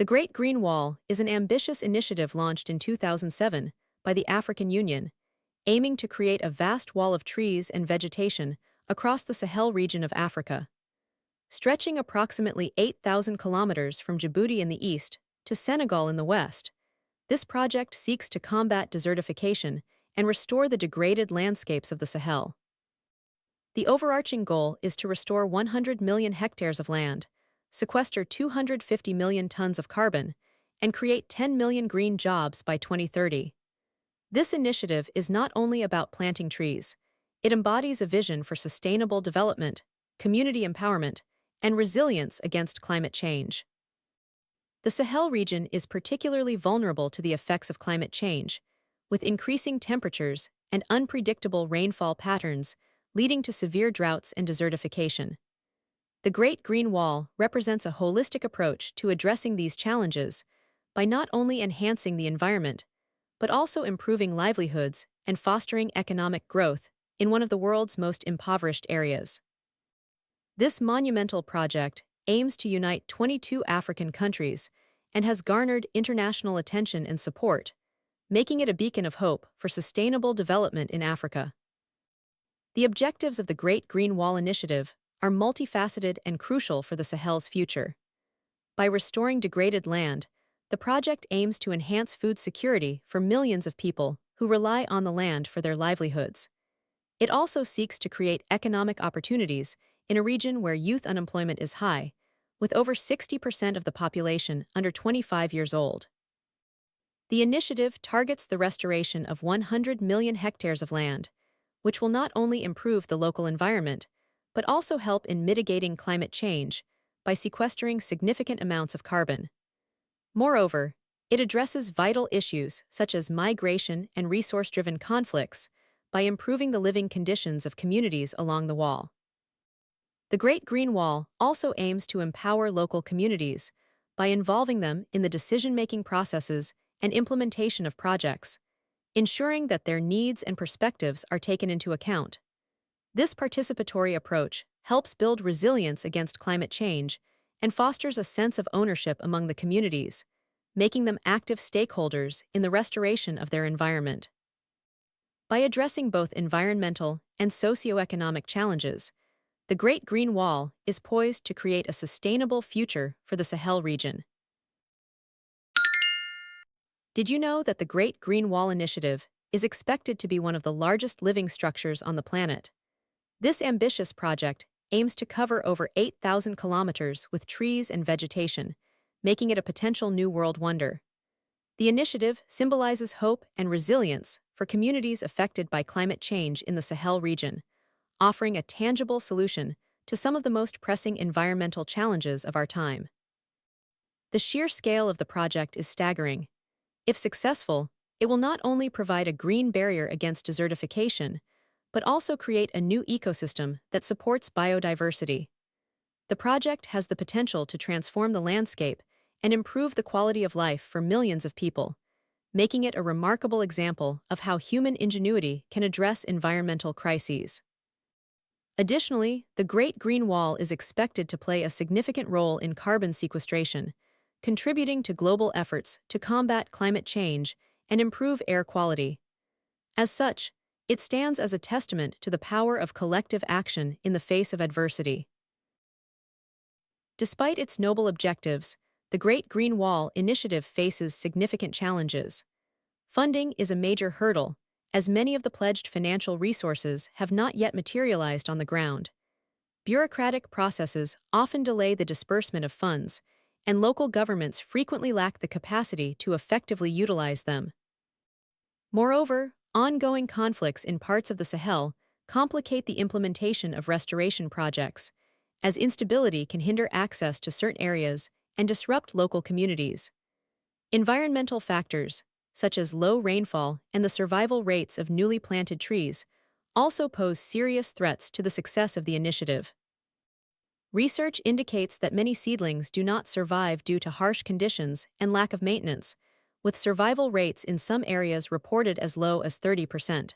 The Great Green Wall is an ambitious initiative launched in 2007 by the African Union, aiming to create a vast wall of trees and vegetation across the Sahel region of Africa. Stretching approximately 8,000 kilometers from Djibouti in the east to Senegal in the west, this project seeks to combat desertification and restore the degraded landscapes of the Sahel. The overarching goal is to restore 100 million hectares of land, sequester 250 million tons of carbon, and create 10 million green jobs by 2030. This initiative is not only about planting trees, it embodies a vision for sustainable development, community empowerment, and resilience against climate change. The Sahel region is particularly vulnerable to the effects of climate change, with increasing temperatures and unpredictable rainfall patterns leading to severe droughts and desertification. The Great Green Wall represents a holistic approach to addressing these challenges by not only enhancing the environment, but also improving livelihoods and fostering economic growth in one of the world's most impoverished areas. This monumental project aims to unite 22 African countries and has garnered international attention and support, making it a beacon of hope for sustainable development in Africa. The objectives of the Great Green Wall Initiative are multifaceted and crucial for the Sahel's future. By restoring degraded land, the project aims to enhance food security for millions of people who rely on the land for their livelihoods. It also seeks to create economic opportunities in a region where youth unemployment is high, with over 60% of the population under 25 years old. The initiative targets the restoration of 100 million hectares of land, which will not only improve the local environment, but also help in mitigating climate change by sequestering significant amounts of carbon. Moreover, it addresses vital issues such as migration and resource-driven conflicts by improving the living conditions of communities along the wall. The Great Green Wall also aims to empower local communities by involving them in the decision-making processes and implementation of projects, ensuring that their needs and perspectives are taken into account. This participatory approach helps build resilience against climate change and fosters a sense of ownership among the communities, making them active stakeholders in the restoration of their environment. By addressing both environmental and socioeconomic challenges, the Great Green Wall is poised to create a sustainable future for the Sahel region. Did you know that the Great Green Wall Initiative is expected to be one of the largest living structures on the planet? This ambitious project aims to cover over 8,000 kilometers with trees and vegetation, making it a potential new world wonder. The initiative symbolizes hope and resilience for communities affected by climate change in the Sahel region, offering a tangible solution to some of the most pressing environmental challenges of our time. The sheer scale of the project is staggering. If successful, it will not only provide a green barrier against desertification, but also create a new ecosystem that supports biodiversity. The project has the potential to transform the landscape and improve the quality of life for millions of people, making it a remarkable example of how human ingenuity can address environmental crises. Additionally, the Great Green Wall is expected to play a significant role in carbon sequestration, contributing to global efforts to combat climate change and improve air quality. As such, it stands as a testament to the power of collective action in the face of adversity. Despite its noble objectives, the Great Green Wall Initiative faces significant challenges. Funding is a major hurdle, as many of the pledged financial resources have not yet materialized on the ground. Bureaucratic processes often delay the disbursement of funds, and local governments frequently lack the capacity to effectively utilize them. Moreover, ongoing conflicts in parts of the Sahel complicate the implementation of restoration projects, as instability can hinder access to certain areas and disrupt local communities. Environmental factors, such as low rainfall and the survival rates of newly planted trees, also pose serious threats to the success of the initiative. Research indicates that many seedlings do not survive due to harsh conditions and lack of maintenance, with survival rates in some areas reported as low as 30%.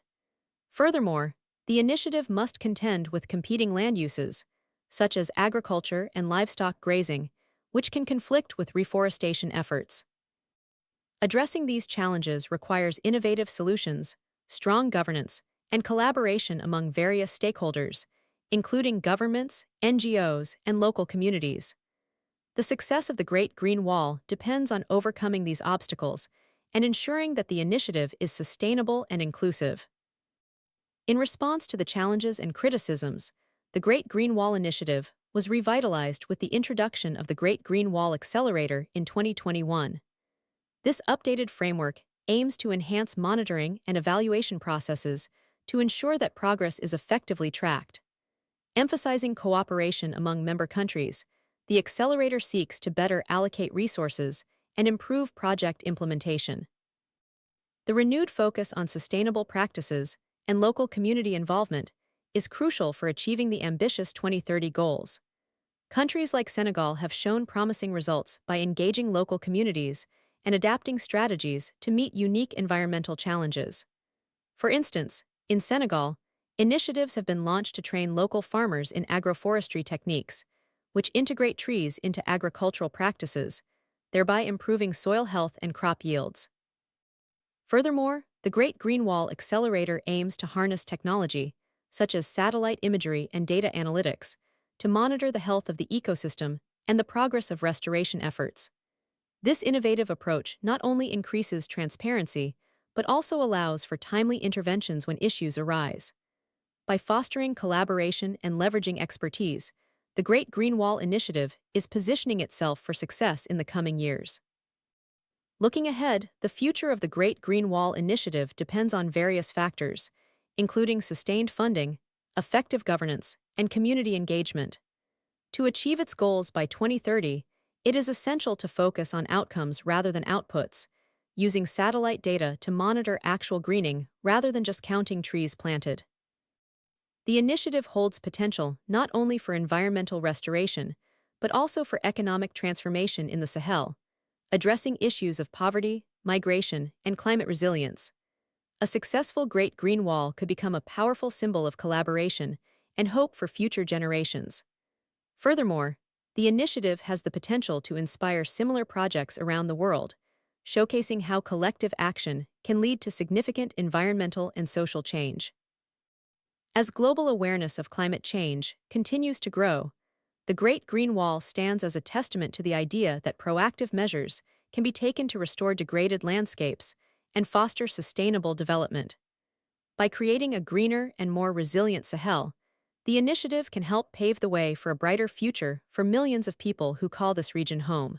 Furthermore, the initiative must contend with competing land uses, such as agriculture and livestock grazing, which can conflict with reforestation efforts. Addressing these challenges requires innovative solutions, strong governance, and collaboration among various stakeholders, including governments, NGOs, and local communities. The success of the Great Green Wall depends on overcoming these obstacles and ensuring that the initiative is sustainable and inclusive. In response to the challenges and criticisms, the Great Green Wall Initiative was revitalized with the introduction of the Great Green Wall Accelerator in 2021. This updated framework aims to enhance monitoring and evaluation processes to ensure that progress is effectively tracked. Emphasizing cooperation among member countries, the accelerator seeks to better allocate resources and improve project implementation. The renewed focus on sustainable practices and local community involvement is crucial for achieving the ambitious 2030 goals. Countries like Senegal have shown promising results by engaging local communities and adapting strategies to meet unique environmental challenges. For instance, in Senegal, initiatives have been launched to train local farmers in agroforestry techniques, which integrate trees into agricultural practices, thereby improving soil health and crop yields. Furthermore, the Great Green Wall Accelerator aims to harness technology, such as satellite imagery and data analytics, to monitor the health of the ecosystem and the progress of restoration efforts. This innovative approach not only increases transparency, but also allows for timely interventions when issues arise. By fostering collaboration and leveraging expertise, the Great Green Wall Initiative is positioning itself for success in the coming years. Looking ahead, the future of the Great Green Wall Initiative depends on various factors, including sustained funding, effective governance, and community engagement. To achieve its goals by 2030, it is essential to focus on outcomes rather than outputs, using satellite data to monitor actual greening rather than just counting trees planted. The initiative holds potential not only for environmental restoration, but also for economic transformation in the Sahel, addressing issues of poverty, migration, and climate resilience. A successful Great Green Wall could become a powerful symbol of collaboration and hope for future generations. Furthermore, the initiative has the potential to inspire similar projects around the world, showcasing how collective action can lead to significant environmental and social change. As global awareness of climate change continues to grow, the Great Green Wall stands as a testament to the idea that proactive measures can be taken to restore degraded landscapes and foster sustainable development. By creating a greener and more resilient Sahel, the initiative can help pave the way for a brighter future for millions of people who call this region home.